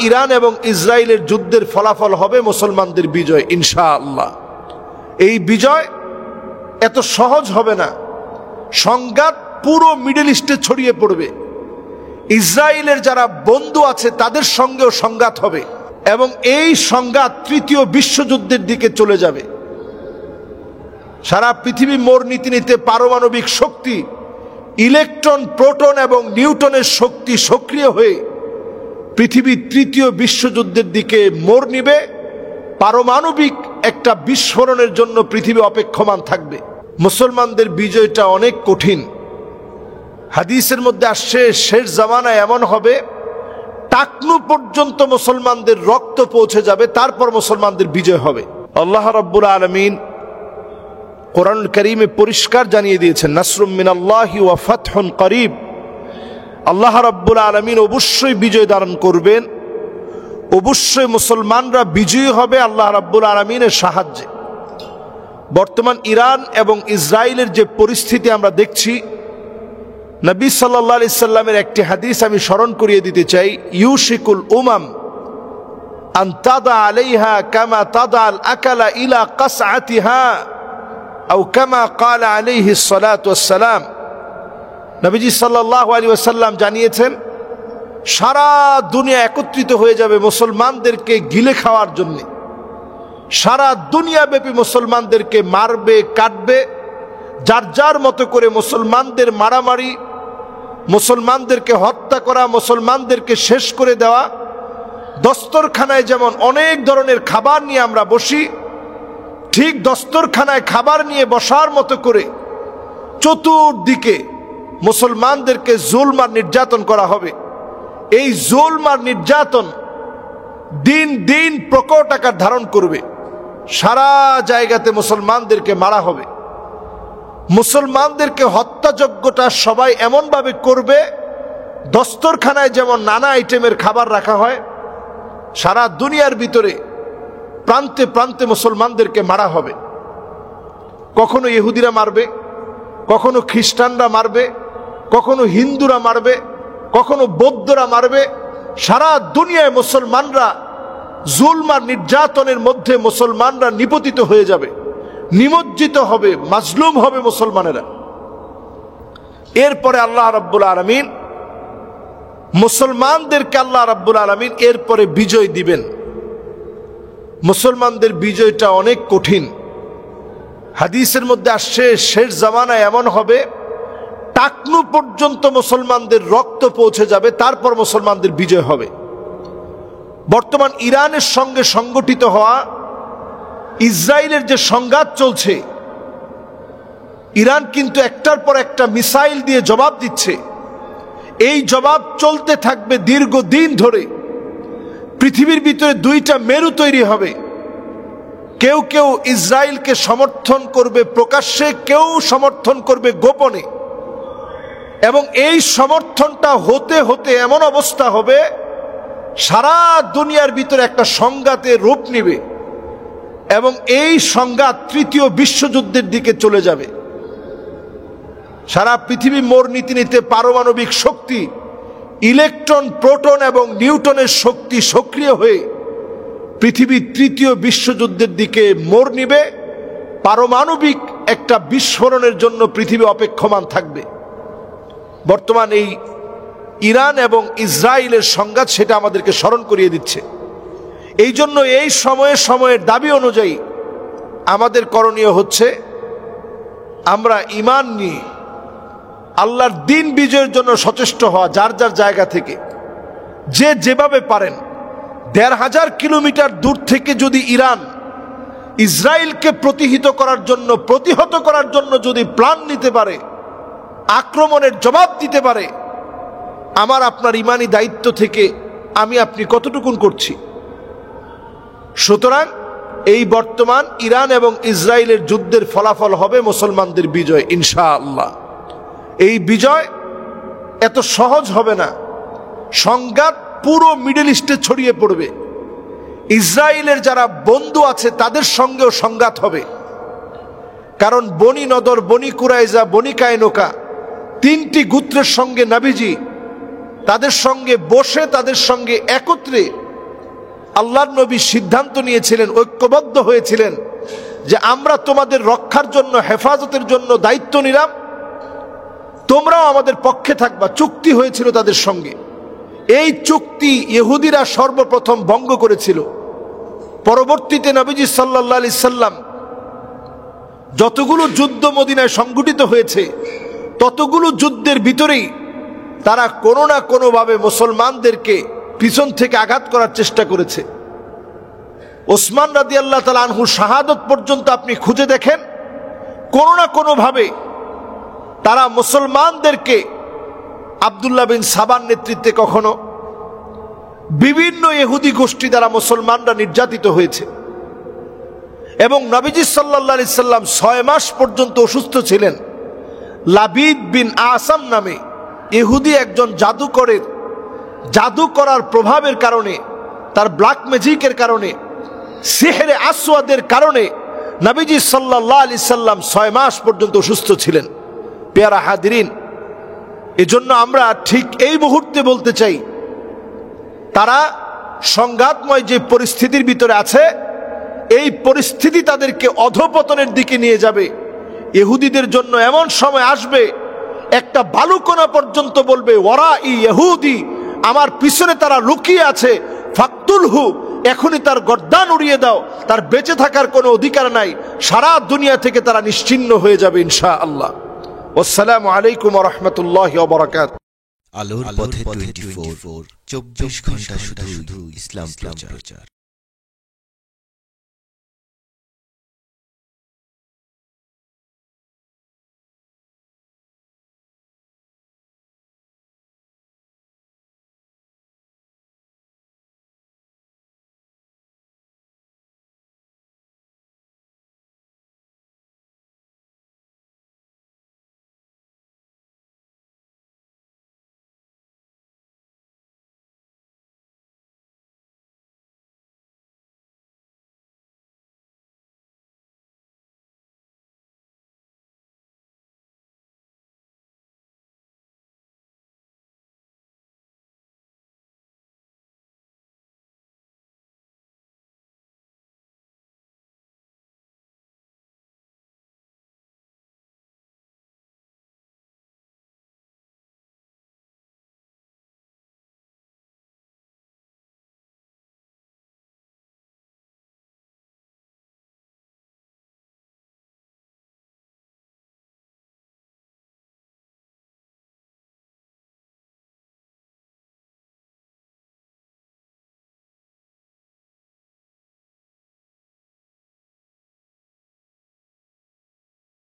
Iran এবং ইসরায়েলের যুদ্ধের ফলাফল হবে মুসলমানদের বিজয় ইনশাআল্লাহ। এই বিজয় এত সহজ হবে না। সংঘাত পুরো মিডল ইস্টে ছড়িয়ে পড়বে। ইসরায়েলের যারা বন্ধু আছে তাদের সঙ্গেও সংঘাত হবে এবং এই সংঘাত তৃতীয় বিশ্বযুদ্ধের দিকে চলে যাবে। সারা পৃথিবী মোড় নীতি নিতে পারমাণবিক শক্তি, ইলেকট্রন, প্রোটন এবং নিউটনের শক্তি সক্রিয় হয়ে পৃথিবী তৃতীয় বিশ্বযুদ্ধের দিকে মোড় নিবে। পারমাণবিক একটা বিস্ফোরণের জন্য পৃথিবী অপেক্ষমান থাকবে। মুসলমানদের বিজয়টা অনেক কঠিন। হাদিসের মধ্যে আসছে শেষ জামানায় এমন হবে টাকনু পর্যন্ত মুসলমানদের রক্ত পৌঁছে যাবে, তারপর মুসলমানদের বিজয় হবে। আল্লাহ রাব্বুল আলামিন কোরআনুল কারীমে পরিষ্কার জানিয়ে দিয়েছেন, নাসরুম মিনাল্লাহি ওয়া ফাতহুন করিব। আল্লাহ রাব্বুল আলামিন অবশ্যই বিজয় দান করবেন, অবশ্যই মুসলমানরা বিজয়ী হবে আল্লাহ রাব্বুল আলামিনের সাহায্যে। বর্তমান ইরান এবং ইসরায়েলের যে পরিস্থিতি আমরা দেখছি, নবী সাল্লাল্লাহু আলাইহি সাল্লামের একটি হাদিস আমি স্মরণ করিয়ে দিতে চাই, ইউশিকুল উমাম আন তাদা আলাইহা কামা তাদা আল আকালা ইলা কাসআতিহা আও কামা ক্বালা আলাইহি সালাতু ওয়াস সালাম। নবীজি সাল্লাল্লাহু আলাইহি ওয়াসাল্লাম জানিয়েছেন, সারা দুনিয়া একত্রিত হয়ে যাবে মুসলমানদেরকে গিলে খাওয়ার জন্য। সারা দুনিয়াব্যাপী মুসলমানদেরকে মারবে, কাটবে, যার যার মতো করে মুসলমানদের মারামারি, মুসলমানদেরকে হত্যা করা, মুসলমানদেরকে শেষ করে দেওয়া। দস্তরখানায় যেমন অনেক ধরনের খাবার নিয়ে আমরা বসি, ঠিক দস্তরখানায় খাবার নিয়ে বসার মতো করে চতুর্দিকে মুসলমানদেরকে জুলম আর নির্যাতন করা হবে। এই জুলম আর নির্যাতন দিন দিন প্রকট আকার ধারণ করবে। সারা জায়গাতে মুসলমানদেরকে মারা হবে। মুসলমানদেরকে হত্যাযজ্ঞটা সবাই এমনভাবে করবে, দস্তরখানায় যেমন নানা আইটেমের খাবার রাখা হয়, সারা দুনিয়ার ভিতরে প্রান্তে প্রান্তে মুসলমানদেরকে মারা হবে। কখনো ইহুদিরা মারবে, কখনো খ্রিস্টানরা মারবে, কখনো হিন্দুরা মারবে, কখনো বৌদ্ধরা মারবে। সারা দুনিয়ায় মুসলমানরা জুলম আর নির্যাতনের মধ্যে মুসলমানরা নিপতিত হয়ে যাবে, নিমজ্জিত হবে, মাজলুম হবে মুসলমানেরা। এরপরে আল্লাহ রাব্বুল আলামিন মুসলমানদেরকে এরপরে বিজয় দিবেন। মুসলমানদের বিজয়টা অনেক কঠিন। হাদিসের মধ্যে আসছে শেষ জামানায় এমন হবে টাকনু পর্যন্ত মুসলমানদের রক্ত পৌঁছে যাবে, তারপর মুসলমানদের বিজয় হবে। বর্তমান ইরানের সঙ্গে সংগঠিত হওয়া ইসরায়েলের যে সংঘাত চলছে, ইরান কিন্তু একটার পর একটা মিসাইল দিয়ে জবাব দিচ্ছে। এই জবাব চলতে থাকবে দীর্ঘদিন ধরে। পৃথিবীর ভিতরে দুইটা মেরু তৈরি হবে। কেউ কেউ ইসরায়েলকে সমর্থন করবে প্রকাশ্যে, কেউ সমর্থন করবে গোপনে। এবং এই সমর্থনটা হতে হতে এমন অবস্থা হবে সারা দুনিয়ার ভিতরে একটা সংঘাতের রূপ নেবে এবং এই সংঘাত তৃতীয় বিশ্বযুদ্ধের দিকে চলে যাবে। সারা পৃথিবী মোড় নীতি নিতে পারমাণবিক শক্তি, ইলেকট্রন, প্রোটন এবং নিউটনের শক্তি সক্রিয় হয়ে পৃথিবী তৃতীয় বিশ্বযুদ্ধের দিকে মোড় নিবে। পারমাণবিক একটা বিস্ফোরণের জন্য পৃথিবী অপেক্ষমান থাকবে। বর্তমান এই ইরান এবং ইসরায়েলের সংঘাত সেটা আমাদেরকে স্মরণ করিয়ে দিচ্ছে। এই জন্য এই সময়ের দাবি অনুযায়ী আমাদের করণীয় হচ্ছে আমরা ঈমান নিয়ে আল্লাহর দ্বীন বিজয়ের জন্য সচেষ্ট হওয়া। যার যার জায়গা থেকে যে যেভাবে পারেন, ১৫০০ কিলোমিটার দূর থেকে যদি ইরান ইসরায়েলকে প্রতিহত করার জন্য যদি প্ল্যান নিতে পারে, আক্রমণের জবাব দিতে পারে, আমার আপনার ইমানি দায়িত্ব থেকে আমি আপনি কতটুকুন করছি। সুতরাং এই বর্তমান ইরান এবং ইসরায়েলের যুদ্ধের ফলাফল হবে মুসলমানদের বিজয় ইনশাআল্লাহ। এই বিজয় এত সহজ হবে না। সংঘাত পুরো মিডল ইস্টে ছড়িয়ে পড়বে। ইসরায়েলের যারা বন্ধু আছে তাদের সঙ্গেও সংঘাত হবে। কারণ বনি নদর, বনি কুরাইজা, বনি কায়নুকা, তিনটি গোত্রের সঙ্গে নবীজি তাদের সঙ্গে বসে তাদের সঙ্গে একত্রে আল্লাহর নবী সিদ্ধান্ত নিয়েছিলেন, ঐক্যবদ্ধ হয়েছিলেন যে আমরা তোমাদের রক্ষার জন্য, হেফাজতের জন্য দায়িত্ব নিলাম, তোমরাও আমাদের পক্ষে থাকবা। চুক্তি হয়েছিল তাদের সঙ্গে। এই চুক্তি ইহুদিরা সর্বপ্রথম ভঙ্গ করেছিল। পরবর্তীতে নবীজি সাল্লাল্লাহু আলাইহি সাল্লাম যতগুলো যুদ্ধ মদিনায় সংঘটিত হয়েছে, ততগুলো যুদ্ধের ভিতরেই তারা কোনো না কোনোভাবে মুসলমানদেরকে পিছন থেকে আঘাত করার চেষ্টা করেছে। ওসমান রাদিয়াল্লাহু তাআলা আনহু শাহাদত পর্যন্ত আপনি খুঁজে দেখেন, কোনো না কোনোভাবে তারা মুসলমানদেরকে আব্দুল্লাহ বিন সাবার নেতৃত্বে কখনো বিভিন্ন ইহুদি গোষ্ঠী দ্বারা মুসলমানরা নির্যাতিত হয়েছে। এবং নবীজি সাল্লাল্লাহু আলাইহি সাল্লাম 6 মাস পর্যন্ত অসুস্থ ছিলেন। লাবিদ বিন আসাম নামে ইহুদি একজন জাদু করার প্রভাবের কারণে, তার ব্ল্যাক ম্যাজিকের কারণে, সিহরে আসওয়াদের কারণে নবীজি সাল্লাল্লাহু আলাইহি সাল্লাম 6 মাস পর্যন্ত অসুস্থ ছিলেন। পেয়ারা হাদিরিন, এজন্য আমরা ঠিক এই মুহূর্তে বলতে চাই, তারা সংঘাতময় যে পরিস্থিতির ভিতরে আছে, এই পরিস্থিতি তাদেরকে অধঃপতনের দিকে নিয়ে যাবে। ইহুদিদের জন্য এমন সময় আসবে, একটা বালুকণা পর্যন্ত বলবে ওয়ারা ইহুদি, আমার পিছনে তারা লুকিয়ে আছে, ফাকতুলহু, এখনই তার গর্দান উড়িয়ে দাও, তার বেঁচে থাকার কোনো অধিকার নাই, সারা দুনিয়া থেকে তারা নিশ্চিহ্ন হয়ে যাবে ইনশাআল্লাহ। আসসালামু আলাইকুম ওয়া রাহমাতুল্লাহি ওয়া বারাকাতুহু। আলোর পথে 24 24 ঘন্টা শুধু ইসলাম প্রচার।